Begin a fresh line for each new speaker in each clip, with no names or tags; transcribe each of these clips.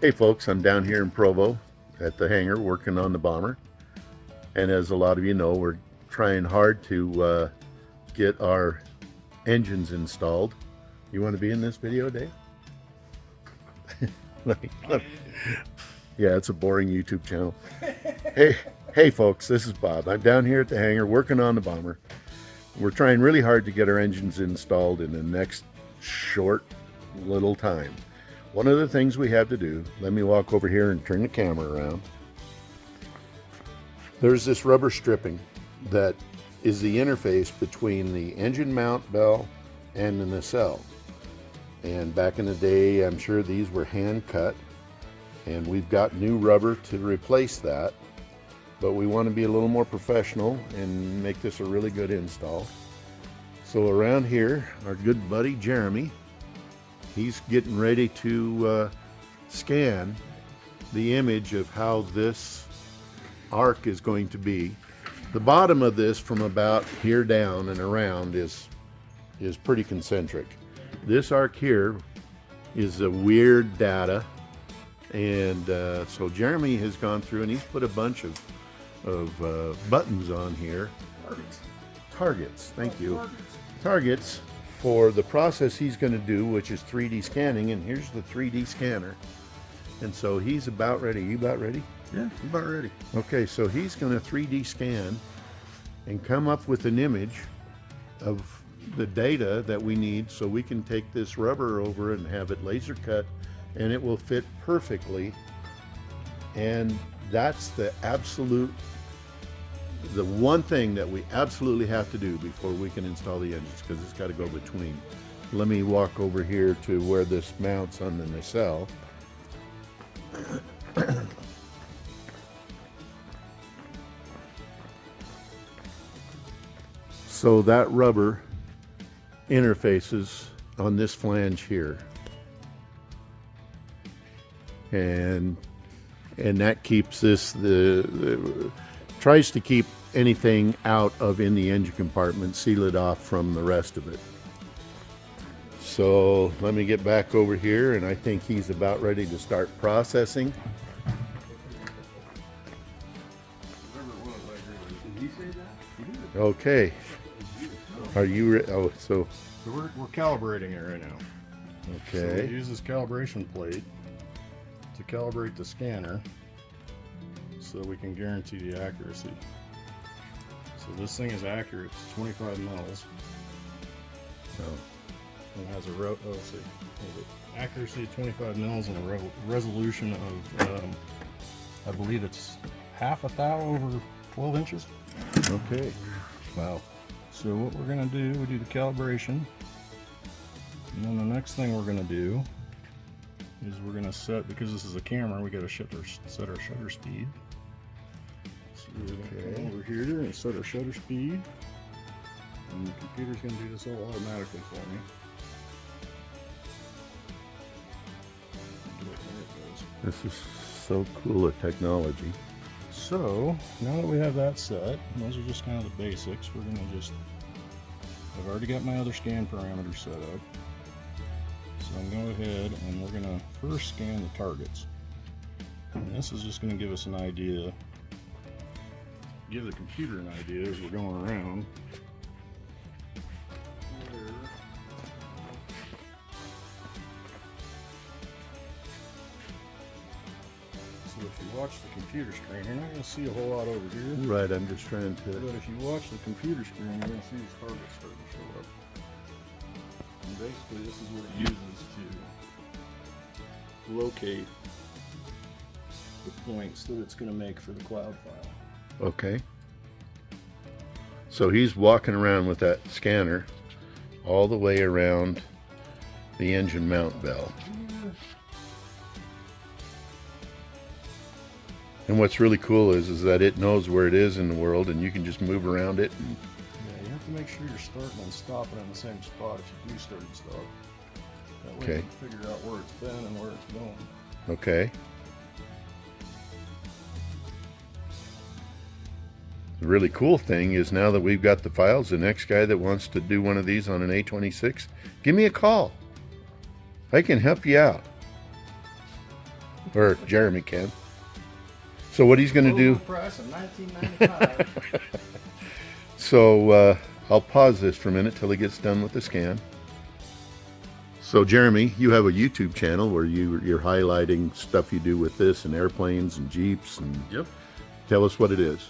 Hey folks, I'm down here in Provo at the hangar working on the bomber. And as a lot of you know, we're trying hard to get our engines installed. You want to be in this video, Dave? Yeah, it's a boring YouTube channel. Hey folks, this is Bob. I'm down here at the hangar working on the bomber. We're trying really hard to get our engines installed in the next short little time. One of the things we have to do, let me walk over here and turn the camera around. There's this rubber stripping that is the interface between the engine mount bell and the nacelle. And back in the day, I'm sure these were hand cut, and we've got new rubber to replace that. But we want to be a little more professional and make this a really good install. So around here, our good buddy Jeremy, he's getting ready to scan the image of how this arc is going to be. The bottom of this from about here down and around is pretty concentric. This arc here is a weird data, and so Jeremy has gone through and he's put a bunch of buttons on here. Targets, thank you. Targets for the process he's going to do, which is 3D scanning, and here's the 3D scanner. And so he's about ready. You about ready?
Yeah, I'm about ready.
Okay, so he's going to 3D scan and come up with an image of the data that we need so we can take this rubber over and have it laser cut, and it will fit perfectly. And that's the one thing that we absolutely have to do before we can install the engines, because it's got to go between. Let me walk over here to where this mounts on the nacelle. So that rubber interfaces on this flange here, and that keeps this tries to keep anything out of in the engine compartment, seal it off from the rest of it. So let me get back over here, and I think he's about ready to start processing. Okay. Are you ready? Oh, so
we're calibrating it right now.
Okay.
So we use this calibration plate to calibrate the scanner so we can guarantee the accuracy. So this thing is accurate. It's 25 mils.
Oh.
And it has a accuracy of 25 mils and a resolution of I believe it's half a thou over 12 inches.
Okay.
Wow. So what we're going to do, we do the calibration, and then the next thing we're going to do is we're going to set, because this is a camera, we got to set our shutter speed. So we're going to come over here and set our shutter speed, and the computer's going to do this all automatically for me. There it goes.
This is so cool, a technology.
So now that we have that set, those are just kind of the basics. We're going to I've already got my other scan parameters set up. So I'm going to go ahead and we're going to first scan the targets. And this is just going to give us an idea, give the computer an idea as we're going around. So if you watch the computer screen, you're not going to see a whole lot over here.
Right, I'm just trying to.
But if you watch the computer screen, you're going to see these targets starting to show up. And basically, this is what it uses to locate the points that it's going to make for the cloud file.
Okay. So he's walking around with that scanner all the way around the engine mount bell. And what's really cool is that it knows where it is in the world, and you can just move around it. And
yeah, you have to make sure you're starting and stopping in the same spot if you do start and stop. That way
okay.
you can figure out where it's been and where it's going.
Okay. The really cool thing is now that we've got the files, the next guy that wants to do one of these on an A26, give me a call. I can help you out. or Jeremy can. So what he's going to do?
Price of $19.95.
So I'll pause this for a minute till he gets done with the scan. So Jeremy, you have a YouTube channel where you're highlighting stuff you do with this and airplanes and Jeeps and.
Yep.
Tell us what it is.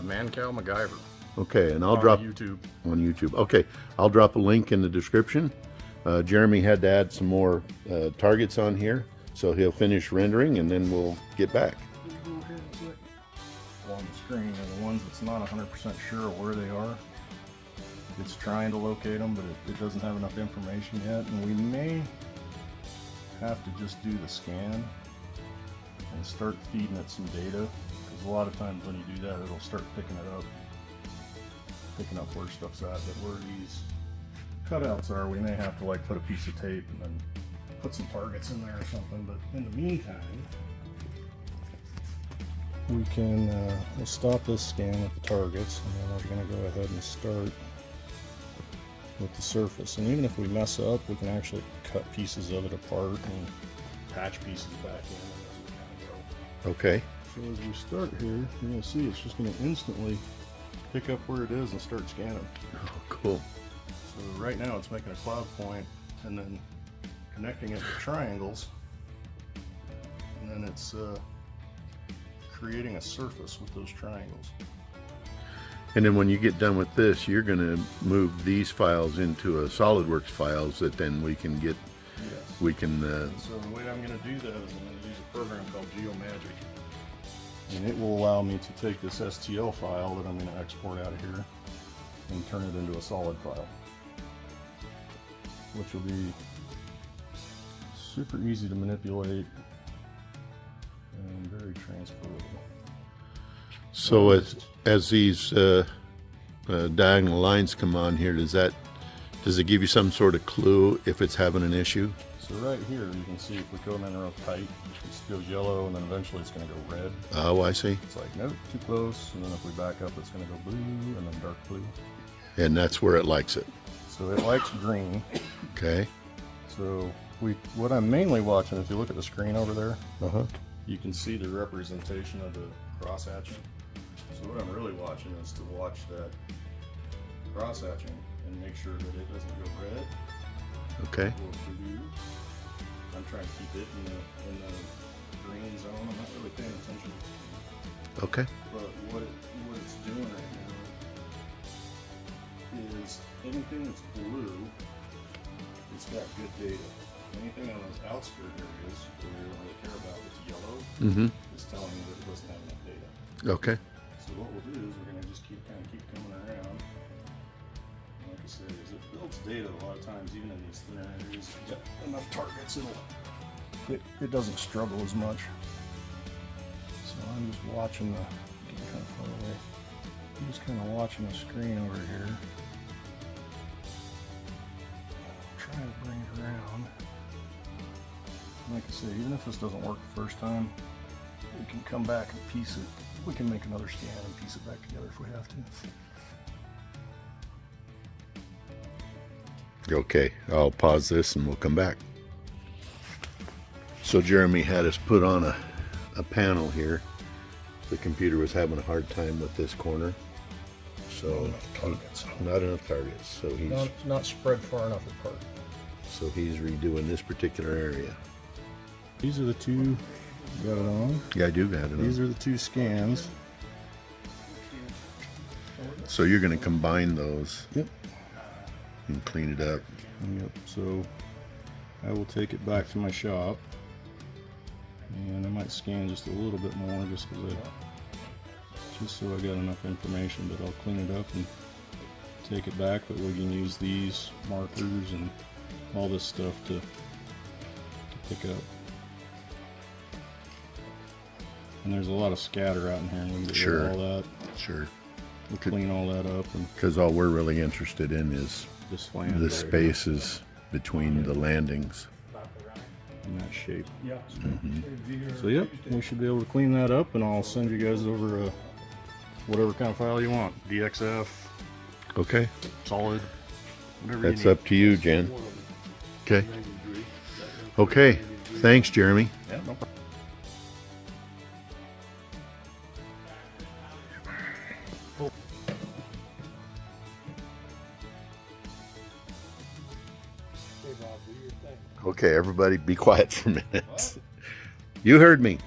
Man Cow MacGyver.
Okay, and I'll drop
YouTube.
On YouTube. Okay, I'll drop a link in the description. Jeremy had to add some more targets on here, so he'll finish rendering and then we'll get back.
On the screen are the ones that's not 100% sure where they are. It's trying to locate them, but it doesn't have enough information yet, and we may have to just do the scan and start feeding it some data, because a lot of times when you do that, it'll start picking up where stuff's at. But where these cutouts are, we may have to like put a piece of tape and then put some targets in there or something. But in the meantime, we can we'll stop this scan with the targets, and then we're going to go ahead and start with the surface. And even if we mess up, we can actually cut pieces of it apart and patch pieces back in as we kind of go.
Okay.
So as we start here, you're going to see it's just going to instantly pick up where it is and start scanning.
Oh, cool.
So right now it's making a cloud point and then connecting it to triangles, and then it's creating a surface with those triangles.
And then when you get done with this, you're going to move these files into a SolidWorks files that then we can get.
Yes.
We can.
So the way I'm going to do that is I'm going to use a program called GeoMagic, and it will allow me to take this STL file that I'm going to export out of here and turn it into a solid file, which will be super easy to manipulate and very transferable.
So as these diagonal lines come on here, does it give you some sort of clue if it's having an issue?
So right here you can see if we go in real tight, it goes yellow and then eventually it's going to go red.
Oh, I see.
It's like, nope, too close, and then if we back up it's going to go blue and then dark blue.
And that's where it likes it.
So it likes green.
Okay.
So what I'm mainly watching, if you look at the screen over there,
you
can see the representation of the cross-hatching. So what I'm really watching is to watch that cross-hatching and make sure that it doesn't go red.
Okay.
Or blue. I'm trying to keep it in the green zone. I'm not really paying attention.
Okay.
But what it's doing right now is anything that's blue, it's got good data. Anything on those outskirt areas where we don't really care about what's yellow is telling me that it doesn't have enough data.
Okay.
So what we'll do is we're going to just keep coming around. Like I said, as it builds data a lot of times, even in these thinner areas, if you've got enough targets, it doesn't struggle as much. So I'm just watching getting kind of far away. I'm just kind of watching the screen over here. Trying to bring it around. Like I said, even if this doesn't work the first time, we can come back and piece it. We can make another scan and piece it back together if we have to.
Okay, I'll pause this and we'll come back. So Jeremy had us put on a panel here. The computer was having a hard time with this corner. So not enough targets. So he's
not spread far enough apart.
So he's redoing this particular area.
These are the two. Got it on?
Yeah, I do got it on.
These are the two scans.
So you're going to combine those.
Yep.
And clean it up.
Yep. So I will take it back to my shop, and I might scan just a little bit more, just so I got enough information. But I'll clean it up and take it back. But we can use these markers and all this stuff to pick up. And there's a lot of scatter out in here, and we can get rid of all that.
Sure.
We'll clean all that up.
Because all we're really interested in is the spaces between the landings.
In that shape. Yeah. So yep, we should be able to clean that up, and I'll send you guys over whatever kind of file you want. DXF.
Okay.
Solid. Whatever
That's
you need.
up to you, Jen. Okay. Okay. Thanks, Jeremy.
Yeah, no problem.
Okay, everybody be quiet for a minute. You heard me.